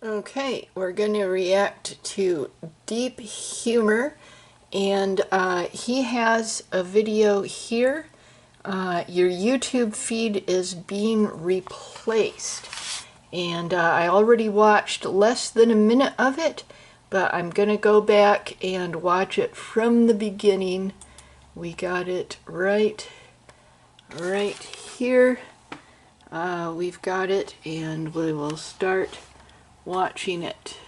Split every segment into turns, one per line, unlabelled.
Okay, we're going to react to Deep Humor, and he has a video here. Your YouTube feed is being replaced, and I already watched less than a minute of it, but I'm going to go back and watch it from the beginning. We got it right here. We've got it, and we will start watching it.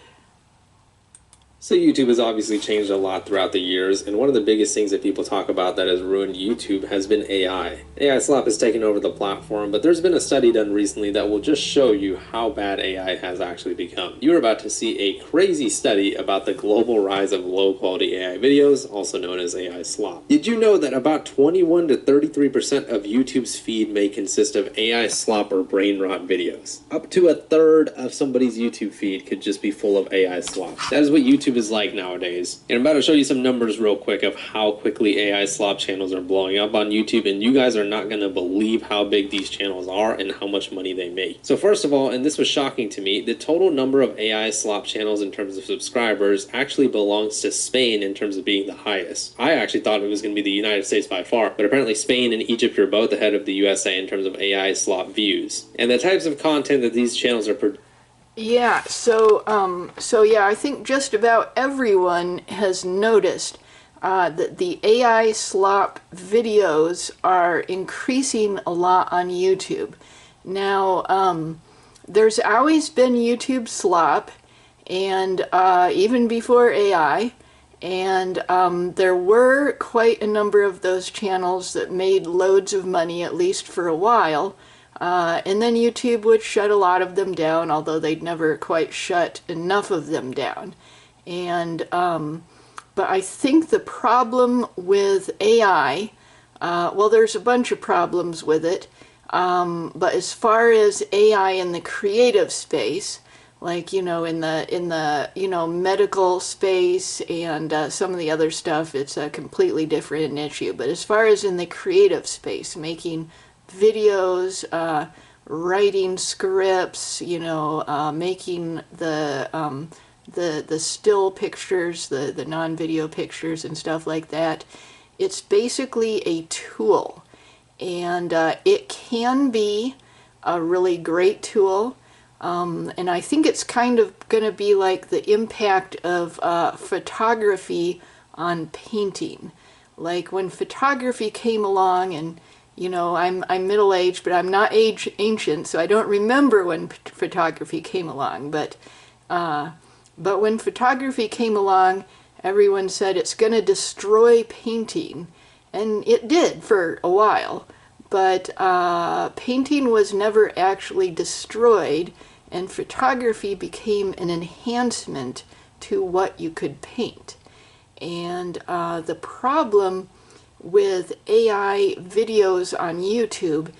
So YouTube has obviously changed a lot throughout the years, and one of the biggest things that people talk about that has ruined YouTube has been AI. AI Slop has taken over the platform, but there's been a study done recently that will just show you how bad AI has actually become. You're about to see a crazy study about the global rise of low-quality AI videos, also known as AI Slop. Did you know that about 21 to 33% of YouTube's feed may consist of AI Slop or brain rot videos? Up to a third of somebody's YouTube feed could just be full of AI Slop. That is what YouTube is like nowadays. And I'm about to show you some numbers real quick of how quickly AI Slop channels are blowing up on YouTube, and you guys are not going to believe how big these channels are and how much money they make. So first of all, and this was shocking to me, the total number of AI Slop channels in terms of subscribers actually belongs to Spain in terms of being the highest. I actually thought it was going to be the United States by far, but apparently Spain and Egypt are both ahead of the USA in terms of AI Slop views. And the types of content that these channels are producing.
Yeah, so yeah, I think just about everyone has noticed that the AI Slop videos are increasing a lot on YouTube. Now, there's always been YouTube Slop, and even before AI, and there were quite a number of those channels that made loads of money, at least for a while. And then YouTube would shut a lot of them down, although they'd never quite shut enough of them down. And but I think the problem with AI, well, there's a bunch of problems with it, but as far as AI in the creative space, like, you know, in the medical space and some of the other stuff, it's a completely different issue. But as far as in the creative space, making videos, writing scripts, you know, making the still pictures, the non-video pictures and stuff like that, it's basically a tool, and it can be a really great tool, and I think it's kind of going to be like the impact of photography on painting. Like when photography came along, and you know, I'm middle-aged, but I'm not ancient, so I don't remember when photography came along. But when photography came along, everyone said it's going to destroy painting, and it did for a while. But painting was never actually destroyed, and photography became an enhancement to what you could paint. And the problem with AI videos on YouTube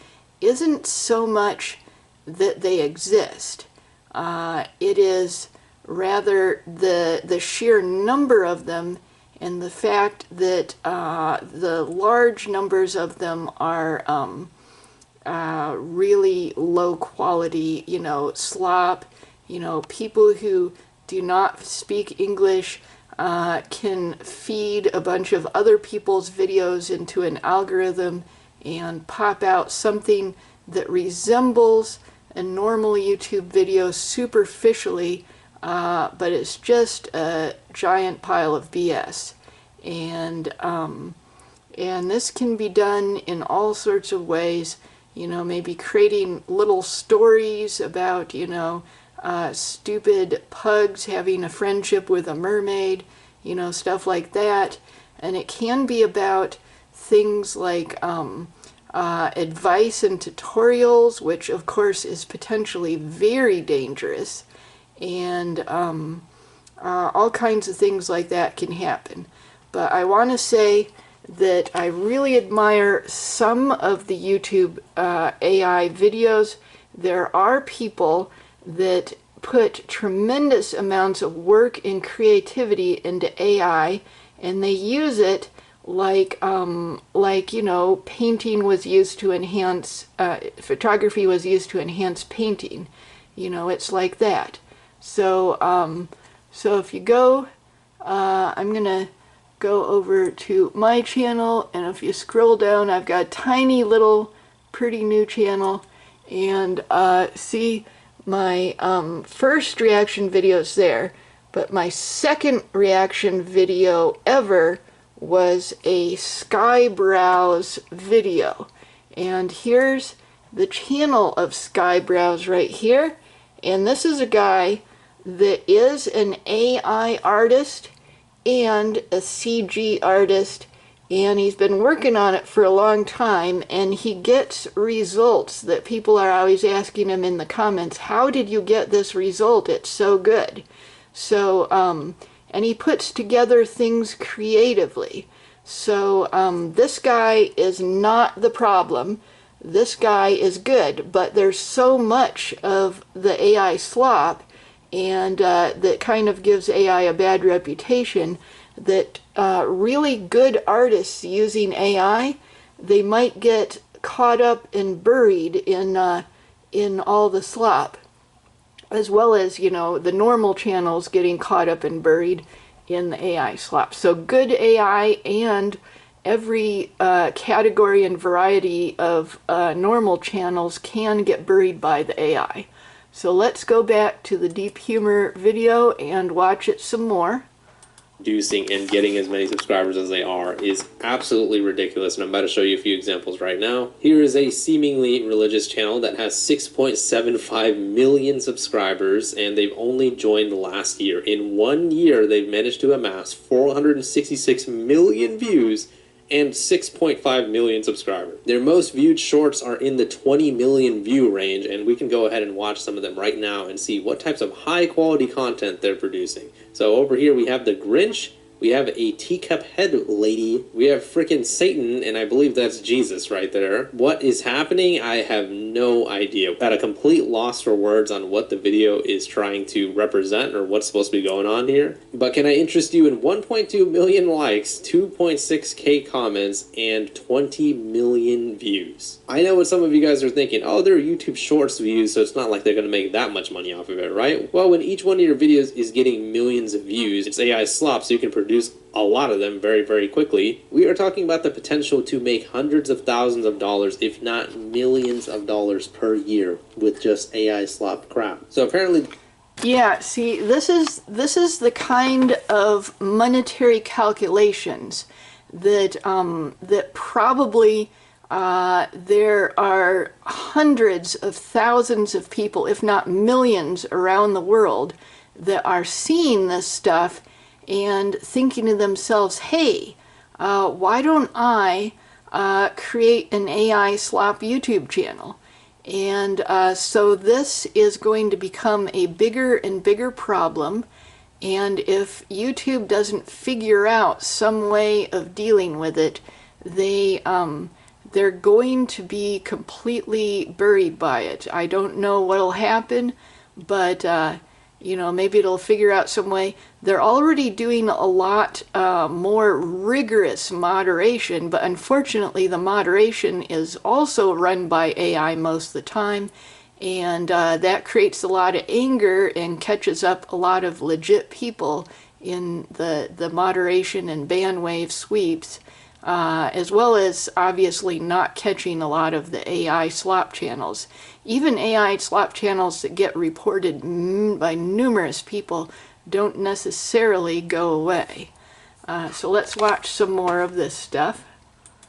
isn't so much that they exist. It is rather the sheer number of them, and the fact that the large numbers of them are really low quality, you know, slop, you know, people who do not speak English can feed a bunch of other people's videos into an algorithm and pop out something that resembles a normal YouTube video superficially, but it's just a giant pile of BS. And this can be done in all sorts of ways, you know, maybe creating little stories about, you know, stupid pugs having a friendship with a mermaid, you know, stuff like that. And it can be about things like advice and tutorials, which of course is potentially very dangerous, and all kinds of things like that can happen. But I want to say that I really admire some of the YouTube AI videos. There are people that put tremendous amounts of work and creativity into AI, and they use it like you know, painting was used to enhance, photography was used to enhance painting. You know, it's like that. So, so if you go, I'm gonna go over to my channel, and if you scroll down, I've got a tiny little pretty new channel, and see my first reaction videos there, but my second reaction video ever was a sky browse video. And here's the channel of sky browse right here, and this is a guy that is an AI artist and a CG artist, and he's been working on it for a long time, and he gets results that people are always asking him in the comments, how did you get this result? It's so good. So, and he puts together things creatively. So, this guy is not the problem. This guy is good, but there's so much of the AI slop, and that kind of gives AI a bad reputation, that really good artists using AI, they might get caught up and buried in all the slop, as well as, you know, the normal channels getting caught up and buried in the AI slop. So good AI and every category and variety of normal channels can get buried by the AI. So let's go back to the deep humor video and watch it some more.
Producing and getting as many subscribers as they are is absolutely ridiculous, and I'm about to show you a few examples right now. Here is a seemingly religious channel that has 6.75 million subscribers, and they've only joined last year. In 1 year, they've managed to amass 466 million views and 6.5 million subscribers. Their most viewed shorts are in the 20 million view range, and we can go ahead and watch some of them right now and see what types of high quality content they're producing. So over here we have the Grinch, we have a teacup head lady, we have frickin' Satan, and I believe that's Jesus right there. What is happening? I have no idea. At a complete loss for words on what the video is trying to represent or what's supposed to be going on here. But can I interest you in 1.2 million likes, 2.6k comments, and 20 million views? I know what some of you guys are thinking, oh, they're YouTube Shorts views, so it's not like they're going to make that much money off of it, right? Well, when each one of your videos is getting millions of views, it's AI slop, so you can produce a lot of them very, very quickly. We are talking about the potential to make hundreds of thousands of dollars, if not millions of dollars per year with just AI slop crap. So apparently,
yeah, see, this is the kind of monetary calculations that that probably there are hundreds of thousands of people, if not millions, around the world that are seeing this stuff and thinking to themselves, hey, why don't I create an AI slop YouTube channel? And so this is going to become a bigger and bigger problem, and if YouTube doesn't figure out some way of dealing with it, they're going to be completely buried by it. I don't know what'll happen, but you know, maybe it'll figure out some way. They're already doing a lot more rigorous moderation, but unfortunately the moderation is also run by AI most of the time, and that creates a lot of anger and catches up a lot of legit people in the moderation and bandwave sweeps, as well as obviously not catching a lot of the AI slop channels. Even AI slop channels that get reported by numerous people don't necessarily go away. So let's watch some more of this stuff.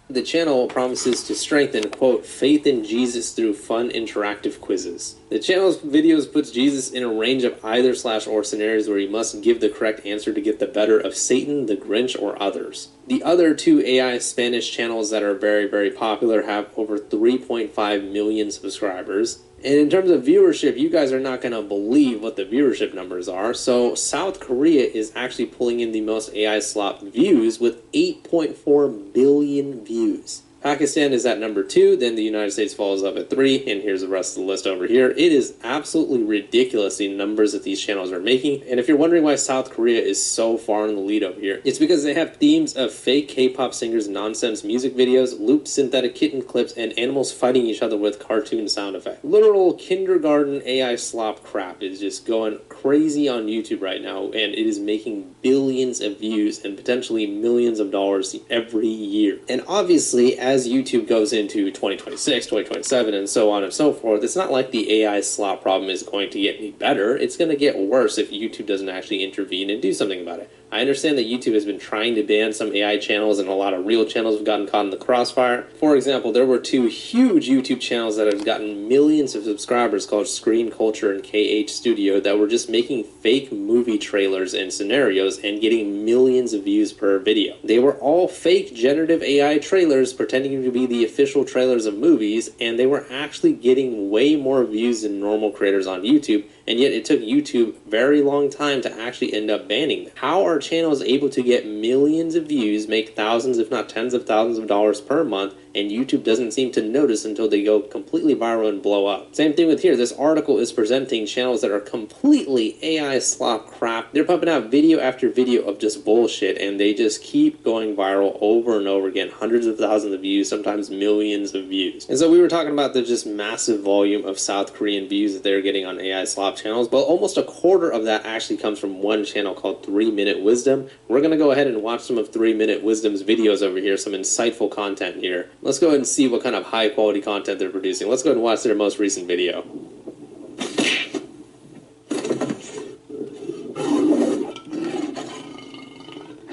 the channel promises to strengthen, quote, faith in Jesus through fun interactive quizzes. The channel's videos puts Jesus in a range of either/or scenarios where he must give the correct answer to get the better of Satan, the Grinch, or others. The other two AI Spanish channels that are very, very popular have over 3.5 million subscribers. And in terms of viewership, you guys are not going to believe what the viewership numbers are. So South Korea is actually pulling in the most AI slop views with 8.4 billion views. Pakistan is at number 2, then the United States follows up at 3, and here's the rest of the list over here. It is absolutely ridiculous the numbers that these channels are making, and if you're wondering why South Korea is so far in the lead over here, it's because they have themes of fake K-pop singers' nonsense music videos, looped synthetic kitten clips, and animals fighting each other with cartoon sound effects. Literal kindergarten AI slop crap is just going crazy on YouTube right now, and it is making billions of views and potentially millions of dollars every year. And obviously, as YouTube goes into 2026, 2027, and so on and so forth, it's not like the AI slop problem is going to get any better. It's going to get worse if YouTube doesn't actually intervene and do something about it. I understand that YouTube has been trying to ban some AI channels, and a lot of real channels have gotten caught in the crossfire. For example, there were 2 huge YouTube channels that have gotten millions of subscribers called Screen Culture and KH Studio that were just making fake movie trailers and scenarios and getting millions of views per video. They were all fake generative AI trailers pretending to be the official trailers of movies, and they were actually getting way more views than normal creators on YouTube, and yet it took YouTube a very long time to actually end up banning them. How are channels able to get millions of views, make thousands if not tens of thousands of dollars per month, and YouTube doesn't seem to notice until they go completely viral and blow up? Same thing with here. This article is presenting channels that are completely AI slop crap. They're pumping out video after video of just bullshit, and they just keep going viral over and over again. Hundreds of thousands of views, sometimes millions of views. And so we were talking about the just massive volume of South Korean views that they're getting on AI slop channels, but almost a quarter of that actually comes from one channel called 3 Minute Wisdom. We're going to go ahead and watch some of 3 Minute Wisdom's videos over here, some insightful content here. Let's go ahead and see what kind of high quality content they're producing. Let's go ahead and watch their most recent video.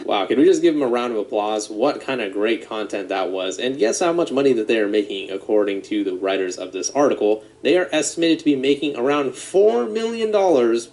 Wow, can we just give them a round of applause? What kind of great content that was. And guess how much money that they are making according to the writers of this article. They are estimated to be making around $4 million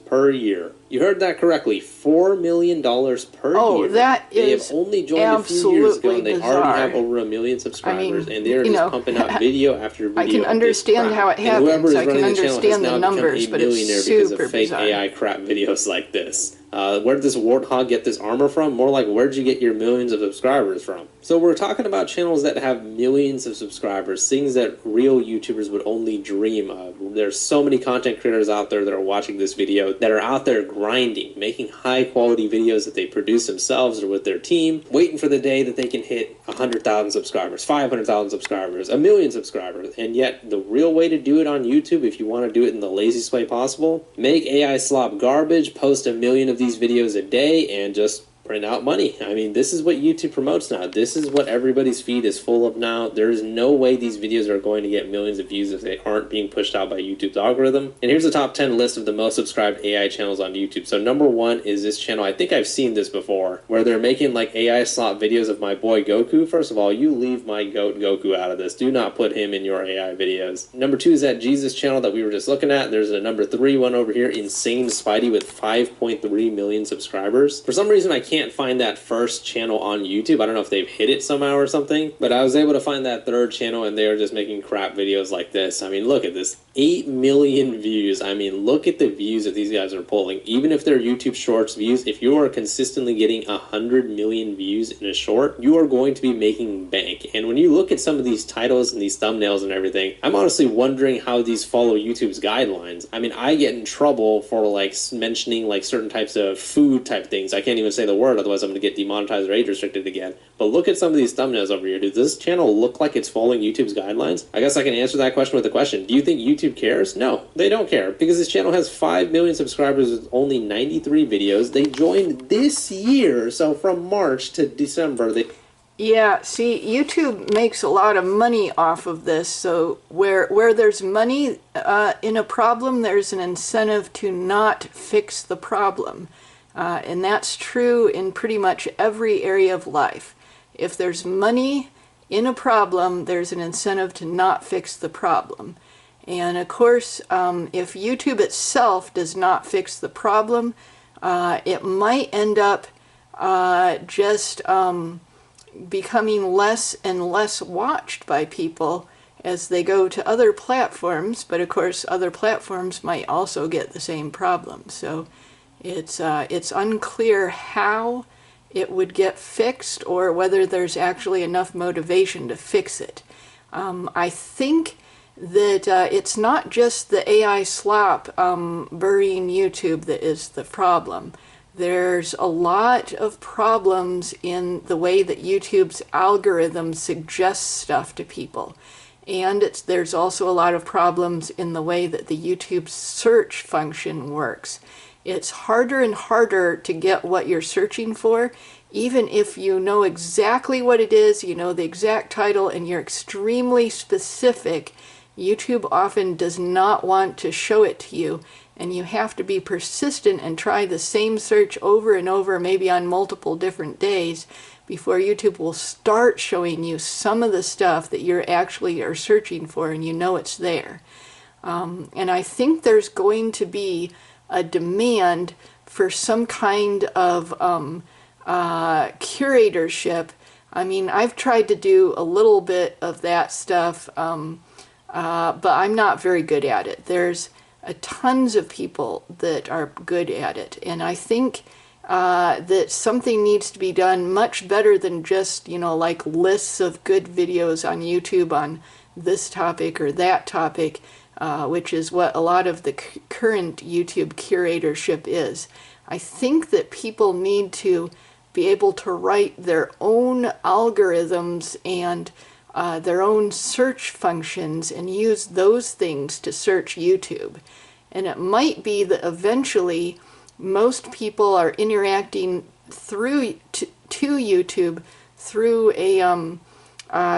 per year. You heard that correctly, $4 million per year.
Oh, that
They
is
have only joined a few years ago, and they
bizarre.
already have over 1 million subscribers, and they are
you
just
know,
pumping out video after video.
I can understand how it happens. I can understand the numbers, but it's
because
super
of fake
bizarre.
AI crap videos like this. Where did this warthog get this armor from? More like, where'd you get your millions of subscribers from? So we're talking about channels that have millions of subscribers, things that real YouTubers would only dream of. There's so many content creators out there that are watching this video that are out there grinding, making high quality videos that they produce themselves or with their team, waiting for the day that they can hit 100,000 subscribers, 500,000 subscribers, 1 million subscribers. And yet the real way to do it on YouTube, if you want to do it in the laziest way possible, make AI slop garbage, post 1 million of these videos a day, and just print out money. I mean, this is what YouTube promotes now. This is what everybody's feed is full of now. There is no way these videos are going to get millions of views if they aren't being pushed out by YouTube's algorithm. And here's the top 10 list of the most subscribed AI channels on YouTube. So number 1 is this channel. I think I've seen this before, where they're making like AI slop videos of my boy Goku. First of all, you leave my goat Goku out of this. Do not put him in your AI videos. Number 2 is that Jesus channel that we were just looking at. There's a number 3 one over here, Insane Spidey, with 5.3 million subscribers. For some reason, I can't find that first channel on YouTube. I don't know if they've hit it somehow or something, but I was able to find that third channel, and they are just making crap videos like this. I mean, look at this. 8 million views. I mean, look at the views that these guys are pulling. Even if they're YouTube Shorts views, if you are consistently getting 100 million views in a short, you are going to be making bank. And when you look at some of these titles and these thumbnails and everything, I'm honestly wondering how these follow YouTube's guidelines. I mean, I get in trouble for like mentioning like certain types of food type things. I can't even say the word, otherwise I'm going to get demonetized or age restricted again. But look at some of these thumbnails over here. Does this channel look like it's following YouTube's guidelines? I guess I can answer that question with a question. Do you think YouTube cares? No, they don't care, because this channel has 5 million subscribers with only 93 videos. They joined this year, so from March to December, they...
Yeah, see, YouTube makes a lot of money off of this, so where there's money in a problem, there's an incentive to not fix the problem. And that's true in pretty much every area of life. If there's money in a problem, there's an incentive to not fix the problem. And of course, if YouTube itself does not fix the problem, it might end up just becoming less and less watched by people as they go to other platforms. But of course, other platforms might also get the same problem. So it's unclear how it would get fixed or whether there's actually enough motivation to fix it. I think that it's not just the AI slop burying YouTube that is the problem. There's a lot of problems in the way that YouTube's algorithm suggests stuff to people. And there's also a lot of problems in the way that the YouTube search function works. It's harder and harder to get what you're searching for, even if you know exactly what it is, you know the exact title, and you're extremely specific. YouTube often does not want to show it to you, and you have to be persistent and try the same search over and over, maybe on multiple different days, before YouTube will start showing you some of the stuff that you're actually are searching for and you know it's there. And I think there's going to be a demand for some kind of curatorship. I mean, I've tried to do a little bit of that stuff, but I'm not very good at it. There's tons of people that are good at it, and I think that something needs to be done much better than just, like lists of good videos on YouTube on this topic or that topic, which is what a lot of the current YouTube curatorship is. I think that people need to be able to write their own algorithms and their own search functions and use those things to search YouTube. And it might be that eventually most people are interacting through to YouTube through a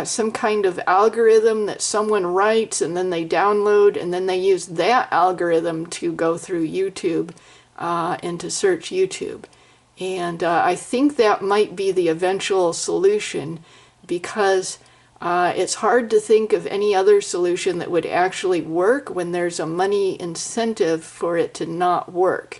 some kind of algorithm that someone writes and then they download, and then they use that algorithm to go through YouTube and to search YouTube. And I think that might be the eventual solution, because it's hard to think of any other solution that would actually work when there's a money incentive for it to not work.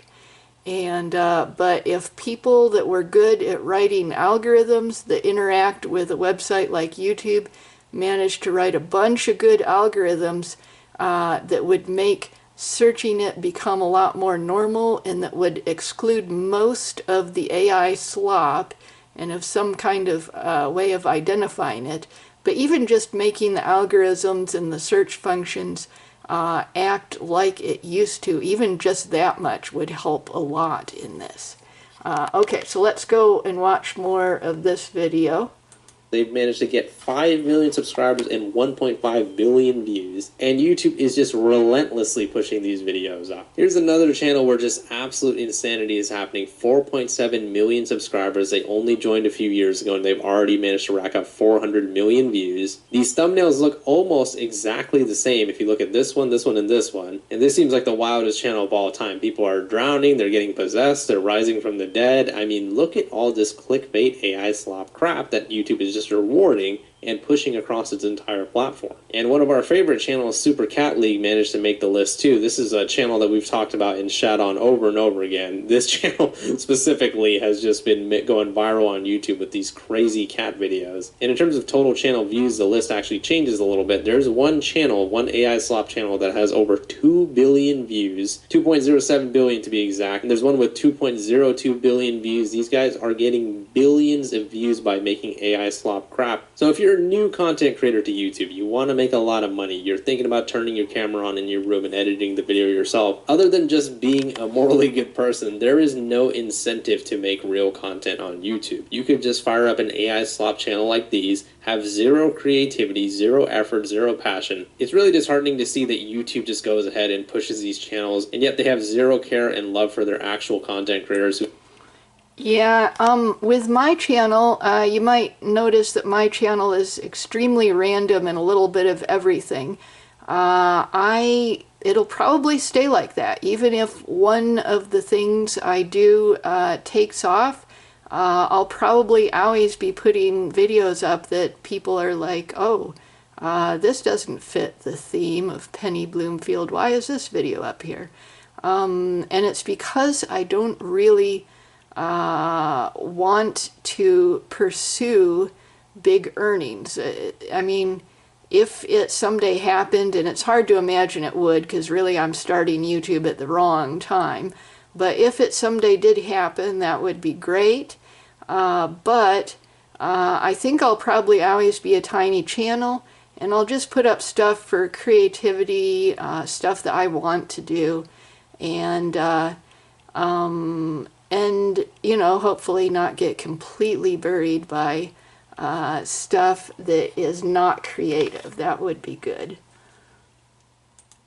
And but if people that were good at writing algorithms that interact with a website like YouTube managed to write a bunch of good algorithms that would make searching it become a lot more normal, and that would exclude most of the AI slop and of some kind of way of identifying it, but even just making the algorithms and the search functions act like it used to, even just that much would help a lot in this. Okay, so let's go and watch more of this video.
They've managed to get 5 million subscribers and 1.5 billion views, and YouTube is just relentlessly pushing these videos up. Here's another channel where just absolute insanity is happening. 4.7 million subscribers. They only joined a few years ago, and they've already managed to rack up 400 million views. These thumbnails look almost exactly the same if you look at this one, and this one. And this seems like the wildest channel of all time. People are drowning, they're getting possessed, they're rising from the dead. I mean, look at all this clickbait AI slop crap that YouTube is just rewarding and pushing across its entire platform. And one of our favorite channels, Super Cat League, managed to make the list too. This is a channel that we've talked about and shat on over and over again. This channel specifically has just been going viral on YouTube with these crazy cat videos. And in terms of total channel views, the list actually changes a little bit. There's one channel, one AI slop channel, that has over 2 billion views, 2.07 billion to be exact. And there's one with 2.02 billion views. These guys are getting billions of views by making AI slop crap. So if you're a new content creator to YouTube, you want to make a lot of money, you're thinking about turning your camera on in your room and editing the video yourself, other than just being a morally good person, there is no incentive to make real content on YouTube. You could just fire up an AI slop channel like these, have zero creativity, zero effort, zero passion. It's really disheartening to see that YouTube just goes ahead and pushes these channels, and yet they have zero care and love for their actual content creators who...
Yeah, with my channel, you might notice that my channel is extremely random and a little bit of everything. It'll probably stay like that. Even if one of the things I do takes off, I'll probably always be putting videos up that people are like, oh, this doesn't fit the theme of Penny Bloomfield. Why is this video up here? And it's because I don't really want to pursue big earnings. I mean, if it someday happened, and it's hard to imagine it would, because really I'm starting YouTube at the wrong time, but if it someday did happen, that would be great. but I think I'll probably always be a tiny channel, and I'll just put up stuff for creativity, stuff that I want to do, and you know, hopefully not get completely buried by stuff that is not creative. That would be good.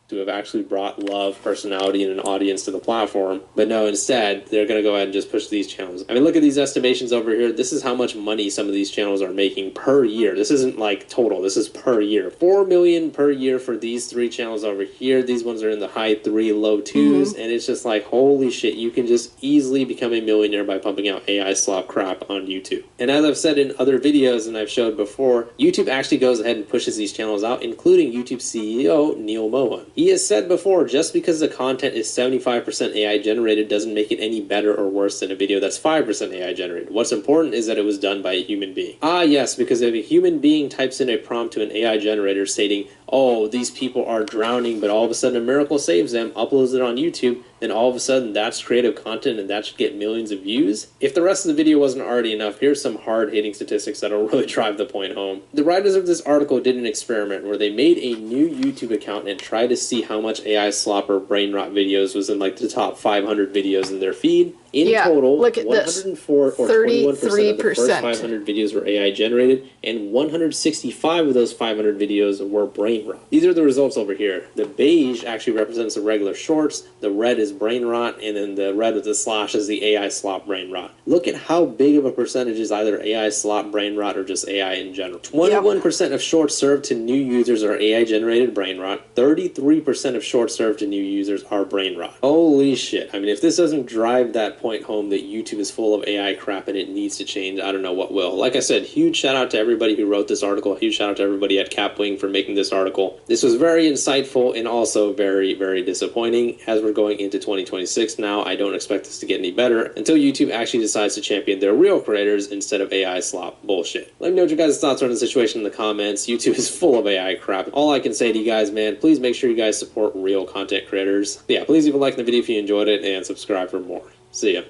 To have actually brought love, personality, and an audience to the platform. But no, instead, they're going to go ahead and just push these channels. I mean, look at these estimations over here. This is how much money some of these channels are making per year. This isn't like total. This is per year. 4 million per year for these 3 channels over here. These ones are in the high 3, low 2s. And it's just like, holy shit, you can just easily become a millionaire by pumping out AI slop crap on YouTube. And as I've said in other videos and I've showed before, YouTube actually goes ahead and pushes these channels out, including YouTube CEO Neil Mohan. He has said before, just because the content is 75% AI generated doesn't make it any better or worse than a video that's 5% AI generated. What's important is that it was done by a human being. Ah, yes, because if a human being types in a prompt to an AI generator stating, oh, these people are drowning, but all of a sudden a miracle saves them, uploads it on YouTube, then all of a sudden that's creative content and that should get millions of views. If the rest of the video wasn't already enough, here's some hard-hitting statistics that'll really drive the point home. The writers of this article did an experiment where they made a new YouTube account and tried to see how much AI slop or brain rot videos was in like the top 500 videos in their feed. In total,
look at
104
this.
or 21% of the first
33%.
500 videos were AI generated, and 165 of those 500 videos were brain rot. These are the results over here. The beige actually represents the regular shorts, the red is brain rot, and then the red with the slash is the AI slop brain rot. Look at how big of a percentage is either AI slop brain rot or just AI in general. 21% of shorts served to new users are AI generated brain rot. 33% of shorts served to new users are brain rot. Holy shit. I mean, if this doesn't drive that point home that YouTube is full of AI crap and it needs to change, I don't know what will. Like I said, huge shout out to everybody who wrote this article. Huge shout out to everybody at Capwing for making this article. This was very insightful and also very, very disappointing. As we're going into 2026 now, I don't expect this to get any better until YouTube actually decides to champion their real creators instead of AI slop bullshit. Let me know what your guys' thoughts are on the situation in the comments. YouTube is full of AI crap. All I can say to you guys, man, please make sure you guys support real content creators. But yeah, please leave a like in the video if you enjoyed it and subscribe for more. See ya.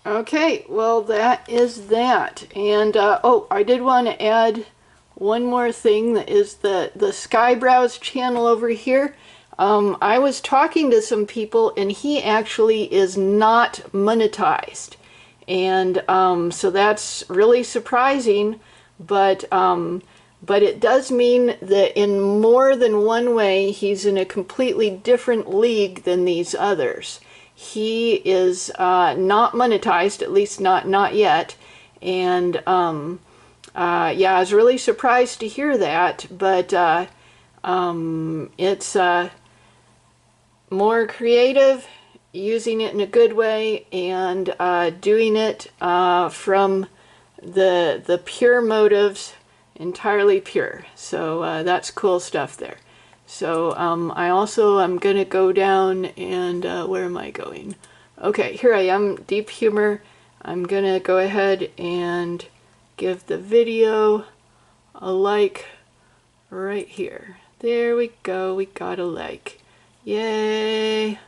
Okay, well that is that. And oh, I did want to add one more thing, that is the Skybrowse channel over here. I was talking to some people and he actually is not monetized. And so that's really surprising, but it does mean that in more than one way he's in a completely different league than these others. He is not monetized, at least not yet, and yeah, I was really surprised to hear that, but it's more creative, using it in a good way, and doing it from the pure motives, entirely pure. So that's cool stuff there. So I also am going to go down and where am I going? Okay, here I am, Deep Humor. I'm going to go ahead and give the video a like right here. There we go, we got a like. Yay!